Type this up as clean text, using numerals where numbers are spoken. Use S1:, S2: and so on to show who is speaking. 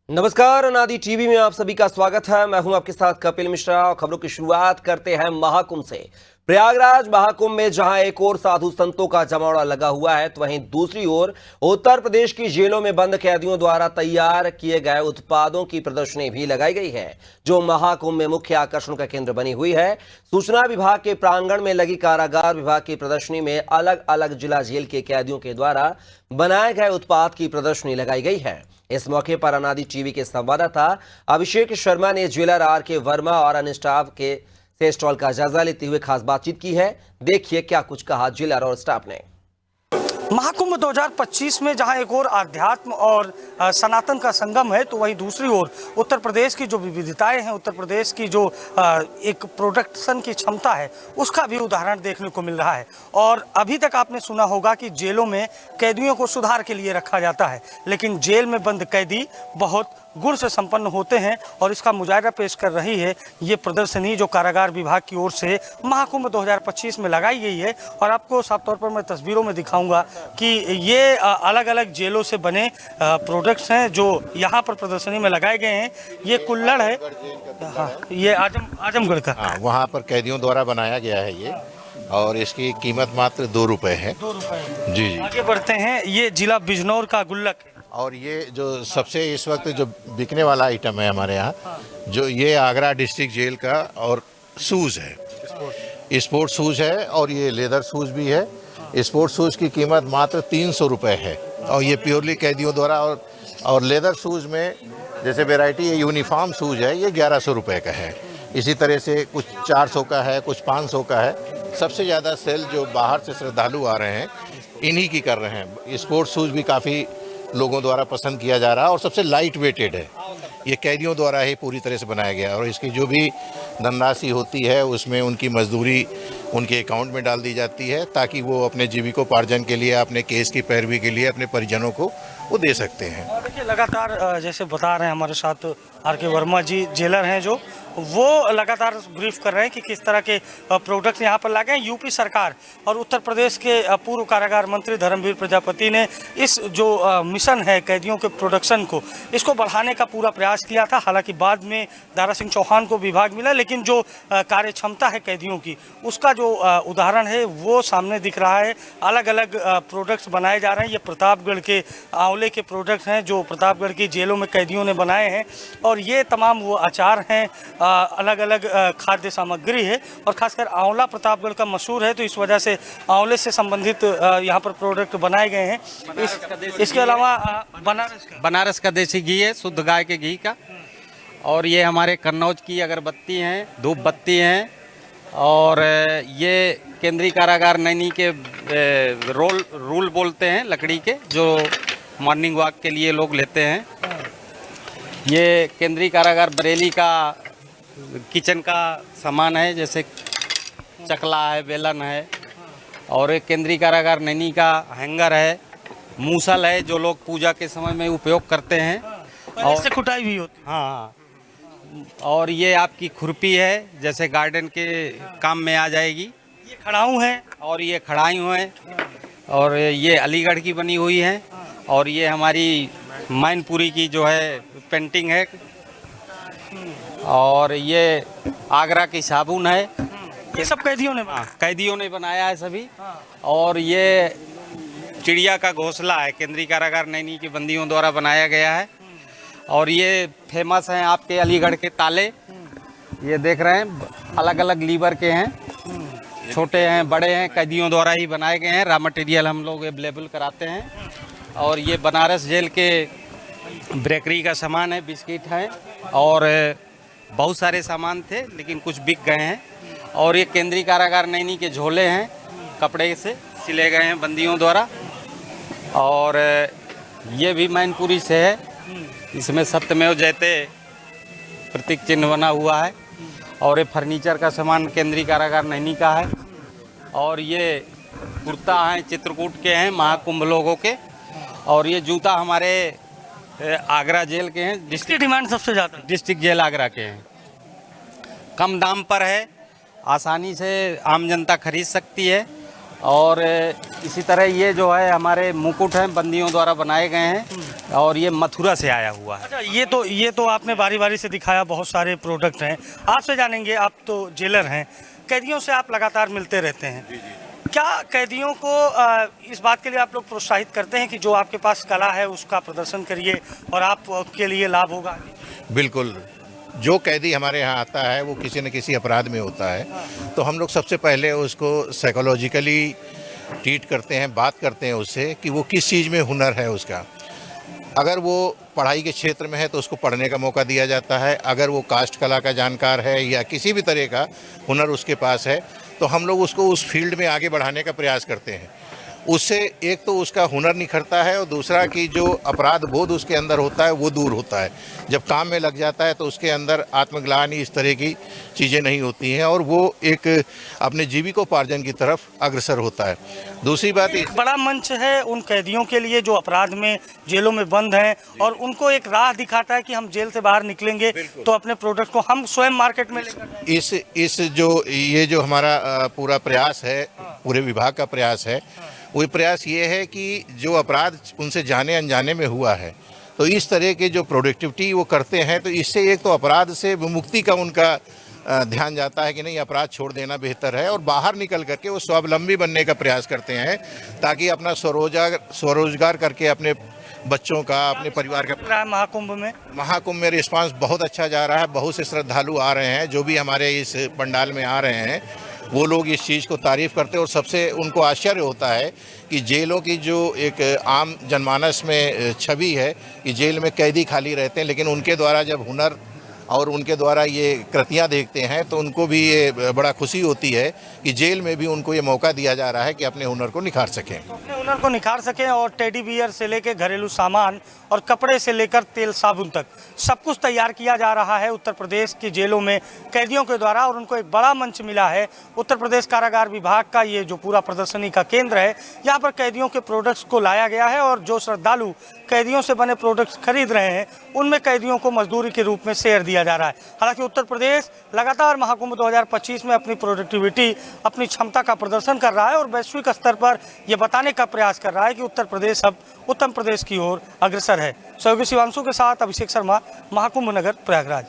S1: नमस्कार, अनादि टीवी में आप सभी का स्वागत है। मैं हूं आपके साथ कपिल मिश्रा और खबरों की शुरुआत करते हैं महाकुंभ से। प्रयागराज महाकुंभ में जहां एक ओर साधु संतों का जमावड़ा लगा हुआ है, तो वहीं दूसरी ओर उत्तर प्रदेश की जेलों में बंद कैदियों द्वारा तैयार किए गए उत्पादों की प्रदर्शनी भी लगाई गई है, जो महाकुंभ में मुख्य आकर्षण का केंद्र बनी हुई है। सूचना विभाग के प्रांगण में लगी कारागार विभाग की प्रदर्शनी में अलग अलग जिला जेल के कैदियों के द्वारा बनाए गए उत्पाद की प्रदर्शनी लगाई गई है। इस मौके पर अनादि टीवी के संवाददाता अभिषेक शर्मा ने ज्वेलर आर.के. वर्मा और अन्य स्टाफ के से स्टॉल का जायजा लेते हुए खास बातचीत की है। देखिए क्या कुछ कहा ज्वेलर और स्टाफ ने।
S2: महाकुंभ 2025 में जहां एक ओर आध्यात्म और सनातन का संगम है, तो वहीं दूसरी ओर उत्तर प्रदेश की जो विविधताएं हैं, उत्तर प्रदेश की जो एक प्रोडक्शन की क्षमता है, उसका भी उदाहरण देखने को मिल रहा है। और अभी तक आपने सुना होगा कि जेलों में कैदियों को सुधार के लिए रखा जाता है, लेकिन जेल में बंद कैदी बहुत गुण से संपन्न होते हैं और इसका मुजाहिरा पेश कर रही है ये प्रदर्शनी, जो कारागार विभाग की ओर से महाकुंभ 2025 में लगाई गई है। और आपको साफ तौर पर मैं तस्वीरों में दिखाऊंगा कि ये अलग अलग जेलों से बने प्रोडक्ट्स हैं जो यहाँ पर प्रदर्शनी में लगाए गए हैं। ये कुल्हड़ है, हाँ, ये आजमगढ़ का,
S3: हाँ, वहाँ पर कैदियों द्वारा बनाया गया है ये, और इसकी कीमत मात्र 2 रुपये है।
S2: 2 रुपये।
S3: जी।
S2: आगे बढ़ते हैं, ये जिला बिजनौर का गुल्लक है।
S3: और ये जो सबसे इस वक्त जो बिकने वाला आइटम है हमारे यहाँ, जो ये आगरा डिस्ट्रिक्ट जेल का और शूज़ है, स्पोर्ट्स शूज़ है, और ये लेदर शूज़ भी है। स्पोर्ट्स शूज़ की कीमत मात्र 300 रुपये है, और ये प्योरली कैदियों द्वारा। और लेदर शूज़ में जैसे वैरायटी ये यूनिफॉर्म शूज़ है, ये 1100 रुपये का है। इसी तरह से कुछ 400 का है, कुछ 500 का है। सबसे ज़्यादा सेल जो बाहर से श्रद्धालु आ रहे हैं इन्हीं की कर रहे हैं। स्पोर्ट्स शूज़ भी काफ़ी लोगों द्वारा पसंद किया जा रहा है, और सबसे लाइट वेटेड है। ये कैदियों द्वारा ही पूरी तरह से बनाया गया है, और इसकी जो भी धनराशि होती है उसमें उनकी मजदूरी उनके अकाउंट में डाल दी जाती है, ताकि वो अपने जीविकोपार्जन के लिए, अपने केस की पैरवी के लिए अपने परिजनों को वो दे सकते हैं।
S2: और देखिए, लगातार जैसे बता रहे हैं हमारे साथ आर.के. वर्मा जी जेलर हैं, जो वो लगातार ब्रीफ कर रहे हैं कि किस तरह के प्रोडक्ट यहाँ पर लागे हैं। यूपी सरकार और उत्तर प्रदेश के पूर्व कारागार मंत्री धर्मवीर प्रजापति ने इस जो मिशन है कैदियों के प्रोडक्शन को, इसको बढ़ाने का पूरा प्रयास किया था। हालांकि बाद में दारा सिंह चौहान को विभाग मिला, लेकिन जो कार्य क्षमता है कैदियों की, उसका जो उदाहरण है वो सामने दिख रहा है। अलग अलग प्रोडक्ट्स बनाए जा रहे हैं। ये प्रतापगढ़ के आंवले के प्रोडक्ट्स हैं जो प्रतापगढ़ की जेलों में कैदियों ने बनाए हैं, और ये तमाम वो अचार हैं, अलग अलग खाद्य सामग्री है। और खासकर आंवला प्रतापगढ़ का मशहूर है, तो इस वजह से आंवले से संबंधित यहाँ पर प्रोडक्ट बनाए गए हैं। इसके अलावा
S4: बनारस का देसी घी है, शुद्ध गाय के घी का। और ये हमारे कन्नौज की अगरबत्ती हैं, धूप बत्ती हैं। और ये केंद्रीय कारागार नैनी के रूल बोलते हैं लकड़ी के, जो मॉर्निंग वॉक के लिए लोग लेते हैं। ये केंद्रीय कारागार बरेली का किचन का सामान है, जैसे चकला है, बेलन है। और एक केंद्रीय कारागार नैनी का हैंगर है, मूसल है, जो लोग पूजा के समय में उपयोग करते हैं,
S2: और इससे कुटाई भी होती है।
S4: हाँ। और ये आपकी खुरपी है, जैसे गार्डन के काम में आ जाएगी।
S2: ये खड़ाऊ है,
S4: और ये खड़ाई है, और ये अलीगढ़ की बनी हुई है। और ये हमारी मैनपुरी की जो है पेंटिंग है। और ये आगरा की साबुन है।
S2: ये सब कैदियों ने
S4: बनाया है सभी। और ये चिड़िया का घोंसला है, केंद्रीय कारागार नैनी के बंदियों द्वारा बनाया गया है। और ये फेमस हैं आपके अलीगढ़ के ताले, ये देख रहे हैं, अलग अलग लीवर के हैं, छोटे हैं, बड़े हैं, कैदियों द्वारा ही बनाए गए हैं। रॉ मटेरियल हम लोग अवेलेबल कराते हैं। और ये बनारस जेल के बेकरी का सामान है, बिस्किट है, और बहुत सारे सामान थे लेकिन कुछ बिक गए हैं। और ये केंद्रीय कारागार नैनी के झोले हैं, कपड़े से सिले गए हैं बंदियों द्वारा। और ये भी मैनपुरी से है, इसमें सत्यमेव जयते प्रतीक चिन्ह बना हुआ है। और ये फर्नीचर का सामान केंद्रीय कारागार नैनी का है। और ये कुर्ता हैं, चित्रकूट के हैं, महाकुंभ लोगों के। और ये जूता हमारे आगरा जेल के हैं,
S2: जिसकी डिमांड सबसे ज़्यादा
S4: डिस्ट्रिक्ट जेल आगरा के हैं। कम दाम पर है, आसानी से आम जनता खरीद सकती है। और इसी तरह ये जो है हमारे मुकुट हैं बंदियों द्वारा बनाए गए हैं और ये मथुरा से आया हुआ है।
S2: अच्छा, ये तो आपने बारी बारी से दिखाया, बहुत सारे प्रोडक्ट हैं। आपसे जानेंगे, आप तो जेलर हैं, कैदियों से आप लगातार मिलते रहते हैं। क्या कैदियों को इस बात के लिए आप लोग प्रोत्साहित करते हैं कि जो आपके पास कला है उसका प्रदर्शन करिए और आपके लिए लाभ होगा?
S3: बिल्कुल, जो कैदी हमारे यहाँ आता है वो किसी न किसी अपराध में होता है, तो हम लोग सबसे पहले उसको साइकोलॉजिकली ट्रीट करते हैं, बात करते हैं उससे कि वो किस चीज़ में हुनर है उसका। अगर वो पढ़ाई के क्षेत्र में है तो उसको पढ़ने का मौका दिया जाता है, अगर वो काष्ठ कला का जानकार है या किसी भी तरह का हुनर उसके पास है तो हम लोग उसको उस फील्ड में आगे बढ़ाने का प्रयास करते हैं। उससे एक तो उसका हुनर निखरता है और दूसरा कि जो अपराध बोध उसके अंदर होता है वो दूर होता है। जब काम में लग जाता है तो उसके अंदर आत्मग्लानि इस तरह की चीज़ें नहीं होती हैं और वो एक अपने जीविकोपार्जन की तरफ अग्रसर होता है। दूसरी बात,
S2: एक बड़ा मंच है उन कैदियों के लिए जो अपराध में जेलों में बंद हैं और उनको एक राह दिखाता है कि हम जेल से बाहर निकलेंगे तो अपने प्रोडक्ट को हम स्वयं मार्केट में लेकर
S3: इस जो हमारा पूरा प्रयास है, पूरे विभाग का प्रयास है, वो प्रयास ये है कि जो अपराध उनसे जाने अनजाने में हुआ है तो इस तरह के जो प्रोडक्टिविटी वो करते हैं तो इससे एक तो अपराध से विमुक्ति का उनका ध्यान जाता है कि नहीं अपराध छोड़ देना बेहतर है और बाहर निकल करके वो स्वावलंबी बनने का प्रयास करते हैं ताकि अपना स्वरोजगार करके अपने बच्चों का, अपने परिवार का। महाकुंभ में रिस्पांस बहुत अच्छा जा रहा है, बहुत से श्रद्धालु आ रहे हैं जो भी हमारे इस पंडाल में आ रहे हैं वो लोग इस चीज़ को तारीफ़ करते हैं और सबसे उनको आश्चर्य होता है कि जेलों की जो एक आम जनमानस में छवि है कि जेल में कैदी खाली रहते हैं, लेकिन उनके द्वारा जब हुनर और उनके द्वारा ये कृतियाँ देखते हैं तो उनको भी ये बड़ा खुशी होती है कि जेल में भी उनको ये मौका दिया जा रहा है कि अपने हुनर को निखार सकें।
S2: अपने हुनर को निखार सकें और टेडी बियर से लेकर घरेलू सामान और कपड़े से लेकर तेल साबुन तक सब कुछ तैयार किया जा रहा है उत्तर प्रदेश की जेलों में कैदियों के द्वारा और उनको एक बड़ा मंच मिला है। उत्तर प्रदेश कारागार विभाग का ये जो पूरा प्रदर्शनी का केंद्र है, यहाँ पर कैदियों के प्रोडक्ट्स को लाया गया है और जो श्रद्धालु कैदियों से बने प्रोडक्ट्स खरीद रहे हैं उनमें कैदियों को मजदूरी के रूप में शेयर दिया जा रहा है। हालांकि उत्तर प्रदेश लगातार महाकुंभ 2025 में अपनी प्रोडक्टिविटी, अपनी क्षमता का प्रदर्शन कर रहा है और वैश्विक स्तर पर यह बताने का प्रयास कर रहा है कि उत्तर प्रदेश अब उत्तम प्रदेश की ओर अग्रसर है। सहयोगी शिवांशु के साथ अभिषेक शर्मा, महाकुंभ नगर, प्रयागराज।